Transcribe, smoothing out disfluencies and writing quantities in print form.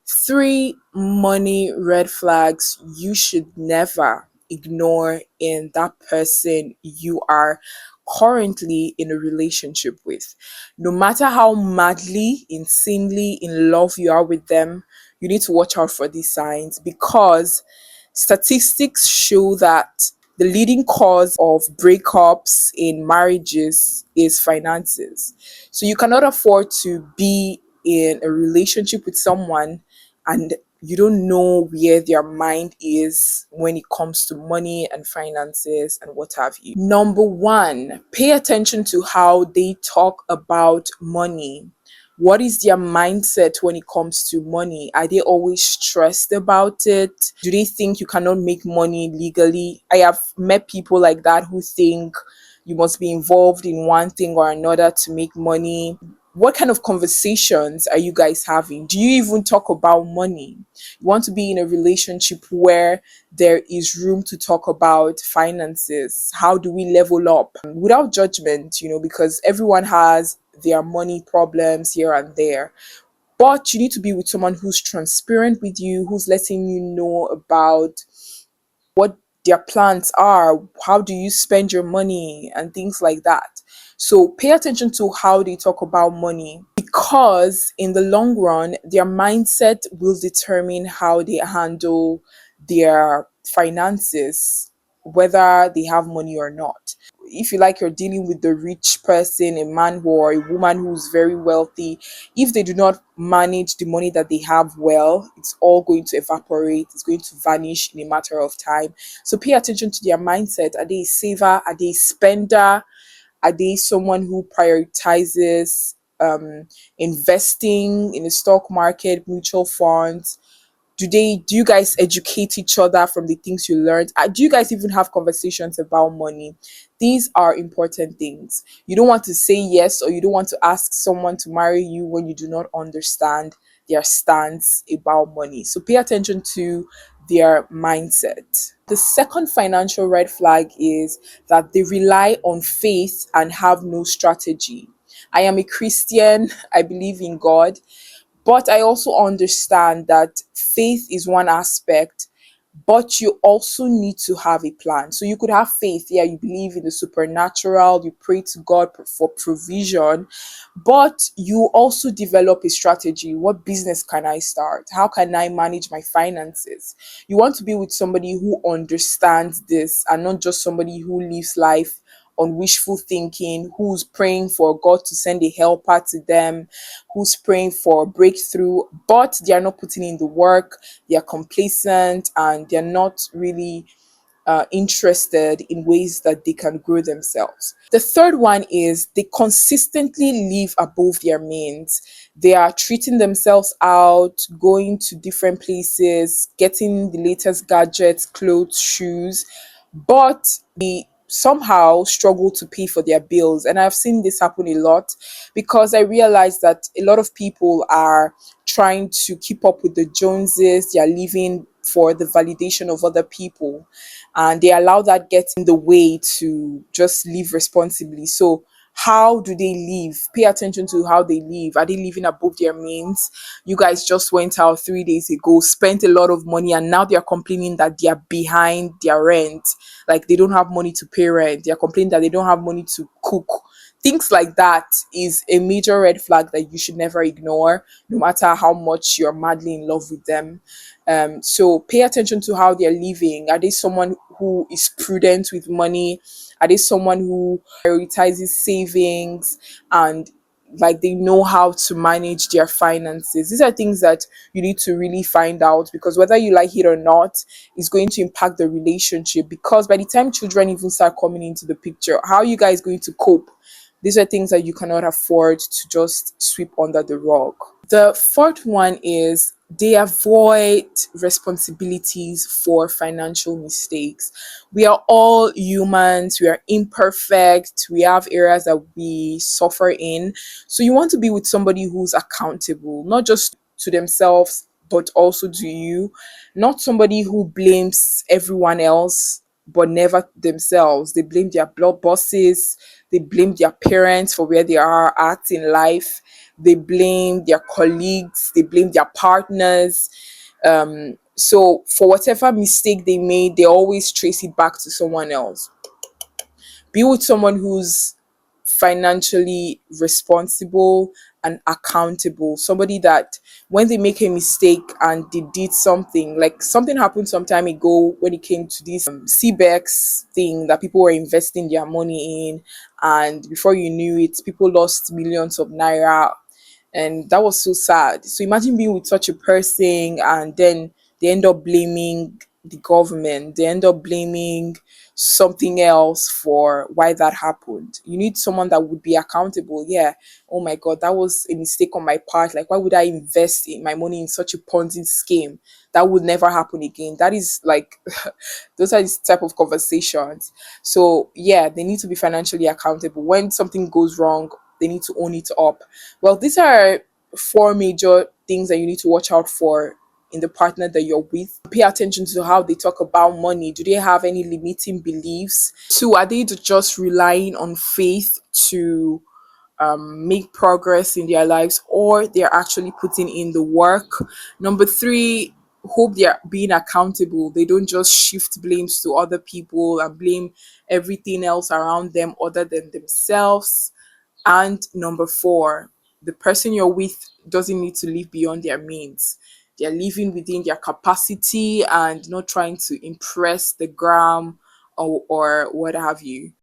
Three money red flags you should never ignore in that person you are currently in a relationship with. No matter how madly, insanely in love you are with them, you need to watch out for these signs because statistics show that the leading cause of breakups in marriages is finances. So you cannot afford to be in a relationship with someone and you don't know where their mind is when it comes to money and finances and what have you. Number one, pay attention to how they talk about money. What is their mindset when it comes to money? Are they always stressed about it? Do they think you cannot make money legally? I have met people like that who think you must be involved in one thing or another to make money. What kind of conversations are you guys having? Do you even talk about money? You want to be in a relationship where there is room to talk about finances. How do we level up without judgment, because everyone has their money problems here and there. But you need to be with someone who's transparent with you, who's letting you know about what their plans are, how do you spend your money, and things like that. So pay attention to how they talk about money because in the long run, their mindset will determine how they handle their finances, whether they have money or not. If you like, you're dealing with the rich person, a man who or a woman who's very wealthy. If they do not manage the money that they have well, it's all going to evaporate, it's going to vanish in a matter of time. So pay attention to their mindset. Are they a saver? Are they a spender? Are they someone who prioritizes investing in the stock market, mutual funds? Do you guys educate each other from the things you learned? Do you guys even have conversations about money? These are important things. You don't want to say yes, or you don't want to ask someone to marry you when you do not understand their stance about money. So pay attention to their mindset. The second financial red flag is that they rely on faith and have no strategy. I am a Christian. I believe in God, but I also understand that faith is one aspect, but you also need to have a plan. So you could have faith, yeah, you believe in the supernatural, you pray to God for provision, but you also develop a strategy. What business can I start? How can I manage my finances? You want to be with somebody who understands this and not just somebody who lives life on wishful thinking, who's praying for God to send a helper to them, who's praying for breakthrough, but they are not putting in the work, they are complacent, and they're not really interested in ways that they can grow themselves. The third one is they consistently live above their means. They are treating themselves out, going to different places, getting the latest gadgets, clothes, shoes, but they somehow struggle to pay for their bills. And I've seen this happen a lot because I realized that a lot of people are trying to keep up with the Joneses. They are living for the validation of other people, and they allow that get in the way to just live responsibly. So how do they live? Pay attention to how they live. Are they living above their means? You guys just went out 3 days ago, spent a lot of money, and now they are complaining that they are behind their rent. Like they don't have money to pay rent. They are complaining that they don't have money to cook. Things like that is a major red flag that you should never ignore, no matter how much you're madly in love with them. So pay attention to how they're living. Are they someone who is prudent with money? Are they someone who prioritizes savings and like they know how to manage their finances? These are things that you need to really find out, because whether you like it or not is going to impact the relationship. Because by the time children even start coming into the picture, how are you guys going to cope? These are things that you cannot afford to just sweep under the rug. The fourth one is they avoid responsibilities for financial mistakes. We are all humans, we are imperfect, we have areas that we suffer in. So you want to be with somebody who's accountable, not just to themselves, but also to you, not somebody who blames everyone else but never themselves. They blame their blood bosses, they blame their parents for where they are at in life, they blame their colleagues, they blame their partners. So for whatever mistake they made, they always trace it back to someone else. Be with someone who's financially responsible and accountable. Somebody that when they make a mistake and they did something, like something happened some time ago when it came to this CBEX thing that people were investing their money in, and before you knew it, people lost millions of naira, and that was so sad. So imagine being with such a person and then they end up blaming the government, they end up blaming something else for why that happened. You need someone that would be accountable. Yeah, oh my god, that was a mistake on my part. Like, why would I invest in my money in such a Ponzi scheme? That would never happen again. That is like those are the type of conversations. So yeah, they need to be financially accountable. When something goes wrong, they need to own it up. Well, these are four major things that you need to watch out for in the partner that you're with. Pay attention to how they talk about money. Do they have any limiting beliefs? Two, are they just relying on faith to make progress in their lives, or they're actually putting in the work? Number three, hope they're being accountable. They don't just shift blames to other people and blame everything else around them other than themselves. And number four, the person you're with doesn't need to live beyond their means. They're living within their capacity and not trying to impress the gram or what have you.